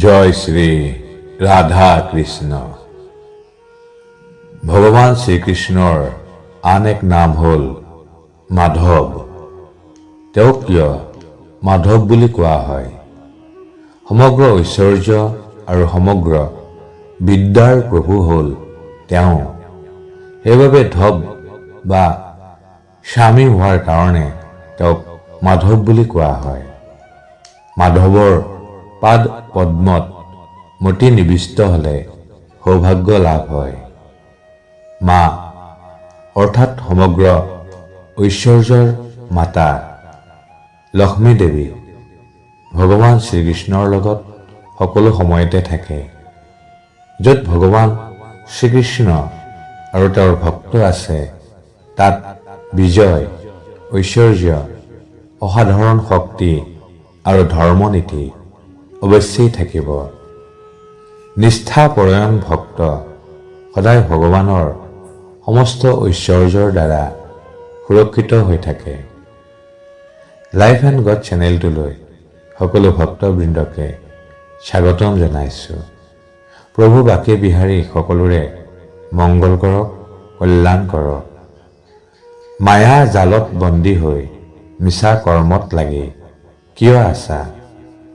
জয় শ্ৰী ৰাধা কৃষ্ণ। ভগৱান শ্ৰীকৃষ্ণৰ আন এক নাম হ'ল মাধৱ। তেওঁক কিয় মাধৱ বুলি কোৱা হয়? সমগ্ৰ ঐশ্বৰ্য আৰু সমগ্ৰ বিদ্যাৰ প্ৰভু হ'ল তেওঁ। সেইবাবে ধৱ বা স্বামী হোৱাৰ কাৰণে তেওঁক মাধৱ বুলি কোৱা হয়। মাধৱৰ পাদ পদ্মত মতি নিবিষ্ট হলে সৌভাগ্য লাভ হয়। মা অৰ্থাৎ সমগ্ৰ ঐশ্বৰ্যৰ মাতা লক্ষ্মী দেৱী ভগৱান শ্ৰীকৃষ্ণৰ লগত সকলো সময়তে থাকে। য'ত ভগৱান শ্ৰীকৃষ্ণ আৰু তেওঁৰ ভক্ত আছে, তাত বিজয়, ঐশ্বৰ্য, অসাধাৰণ শক্তি আৰু ধৰ্মনীতি অৱশ্যেই থাকিব। নিষ্ঠাপৰায়ণ ভক্ত সদায় ভগৱানৰ সমস্ত ঐশ্বৰ্যৰ দ্বাৰা সুৰক্ষিত হৈ থাকে। লাইফ এণ্ড গড চেনেলটোলৈ সকলো ভক্তবৃন্দকে স্বাগতম জনাইছোঁ। প্ৰভু বাকে বিহাৰী সকলোৰে মংগল কৰক, কল্যাণ কৰক। মায়া জালত বন্দী হৈ মিছা কৰ্মত লাগি কিয় আছা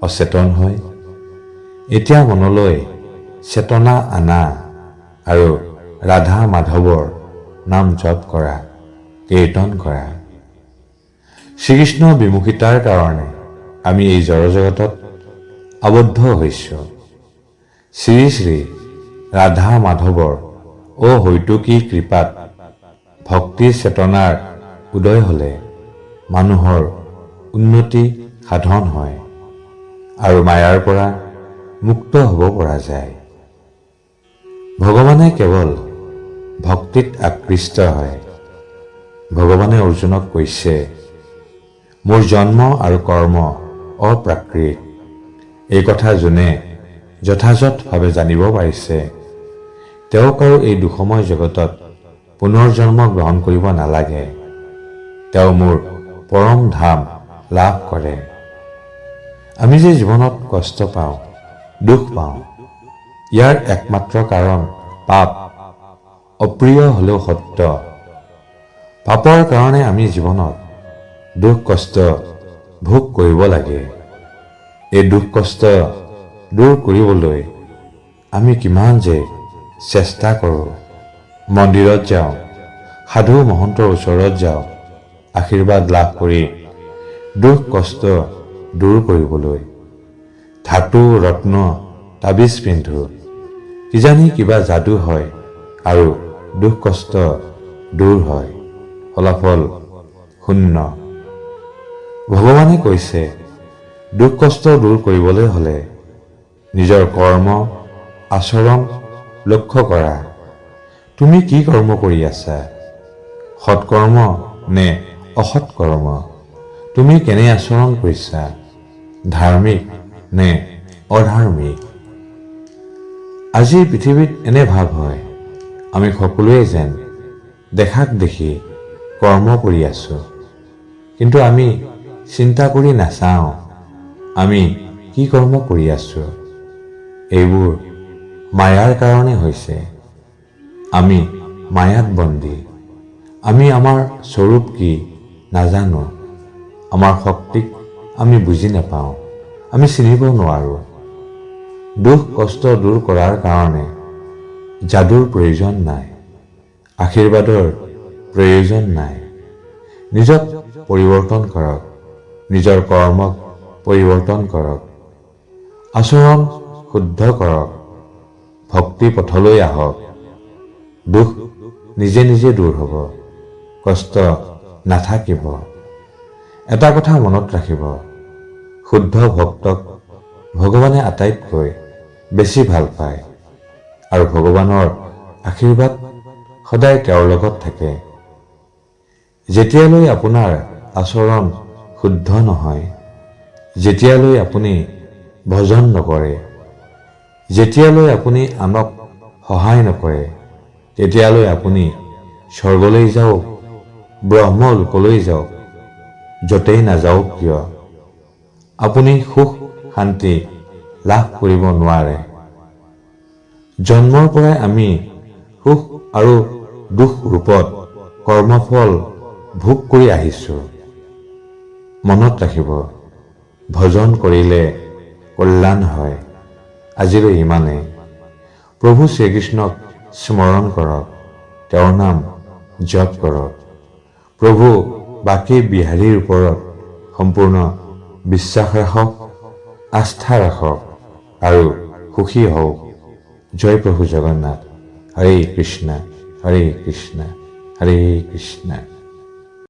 অচেতন হৈ? এতিয়া মনলৈ চেতনা আনা আৰু ৰাধা মাধৱৰ নাম জপ কৰা, কীৰ্তন কৰা। শ্ৰীকৃষ্ণ বিমুখিতাৰ কাৰণে আমি এই জড়জগতত আবদ্ধ হৈছোঁ। শ্ৰী শ্ৰী ৰাধা মাধৱৰ অহৈতুকী কৃপাত ভক্তি চেতনাৰ উদয় হলে মানুহৰ উন্নতি সাধন হয় আৰু মায়াৰ পৰা মুক্ত হ'ব পৰা যায়। ভগৱানে কেৱল ভক্তিত আকৃষ্ট হয়। ভগৱানে অৰ্জুনক কৈছে, মোৰ জন্ম আৰু কৰ্ম অপ্ৰাকৃত। এই কথা যোনে যথাযথভাৱে জানিব পাৰিছে, তেওঁক আৰু এই দুখময় জগতত পুনৰ জন্ম গ্ৰহণ কৰিব নালাগে। তেওঁ মোৰ পৰম ধাম লাভ কৰে। আমি যে জীৱনত কষ্ট পাওঁ, দুখ পাওঁ, ইয়াৰ একমাত্ৰ কাৰণ পাপ। অপ্ৰিয় হলেও সত্য, পাপৰ কাৰণে আমি জীৱনত দুখ কষ্ট ভোগ কৰিব লাগে। এই দুখ কষ্ট দূৰ কৰিবলৈ আমি কিমান যে চেষ্টা কৰোঁ। মন্দিৰত যাওঁ, সাধু মহন্তৰ ওচৰত যাওঁ, আশীৰ্বাদ লাভ কৰি দুখ কষ্ট দূৰ কৰিবলৈ। ধাতু ৰত্ন তাবিজ পিন্ধো, কিজানি কিবা যাদু হয় আৰু দুখ কষ্ট দূৰ হয়। ফলাফল শূন্য। ভগৱানে কৈছে, দুখ কষ্ট দূৰ কৰিবলৈ হলে নিজৰ কৰ্ম আচৰণ লক্ষ্য কৰা। তুমি কি কৰ্ম কৰি আছা? সৎকৰ্ম নে অসৎ কৰ্ম? তুমি কেনে আচৰণ কৰিছা? ধাৰ্মিক নে অধাৰ্মিক? আজিৰ পৃথিৱীত এনে ভাৱ হয়, আমি সকলোৱে যেন দেখাক দেখি কৰ্ম কৰি আছো, কিন্তু আমি চিন্তা কৰি নাচাওঁ আমি কি কৰ্ম কৰি আছো। এইবোৰ মায়াৰ কাৰণে হৈছে। আমি মায়াত বন্দী। আমি আমাৰ স্বৰূপ কি নাজানো। আমাৰ শক্তিক আমি বুজি নাপাওঁ, আমি চিনিব নোৱাৰো। দুখ কষ্ট দূৰ কৰাৰ কাৰণে যাদুৰ প্ৰয়োজন নাই, আশীৰ্বাদৰ প্ৰয়োজন নাই। নিজক পৰিৱৰ্তন কৰক, নিজৰ কৰ্মক পৰিৱৰ্তন কৰক, আচৰণ শুদ্ধ কৰক, ভক্তি পথলৈ আহক। দুখ নিজে নিজে দূৰ হ'ব, কষ্ট নাথাকিব। এটা কথা মনত ৰাখিব, শুদ্ধ ভক্তক ভগৱানে আটাইতকৈ বেছি ভাল পায় আৰু ভগৱানৰ আশীৰ্বাদ সদায় তেওঁৰ লগত থাকে। যেতিয়ালৈ আপোনাৰ আচৰণ শুদ্ধ নহয়, যেতিয়ালৈ আপুনি ভজন নকৰে, যেতিয়ালৈ আপুনি আনক সহায় নকৰে, তেতিয়ালৈ আপুনি স্বৰ্গলৈ যাওক, ব্ৰহ্মলোকলৈ যাওক, য'তেই নাযাওক কিয়, আপুনি সুখ শান্তি লাভ কৰিব নোৱাৰে। জন্মৰ পৰাই আমি সুখ আৰু দুখ ৰূপত কৰ্মফল ভোগ কৰি আহিছোঁ। মনত ৰাখিব, ভজন কৰিলে কল্যাণ হয়। আজিলৈ ইমানেই। প্ৰভু শ্ৰীকৃষ্ণক স্মৰণ কৰক, তেওঁৰ নাম জপ কৰক। প্ৰভু বাকী বিহাৰীৰ ওপৰত সম্পূৰ্ণ বিশ্বাস ৰাখক, আস্থা ৰাখক আৰু সুখী হওক। জয় প্ৰভু জগন্নাথ। হৰে কৃষ্ণ, হৰে কৃষ্ণ, হৰে কৃষ্ণ।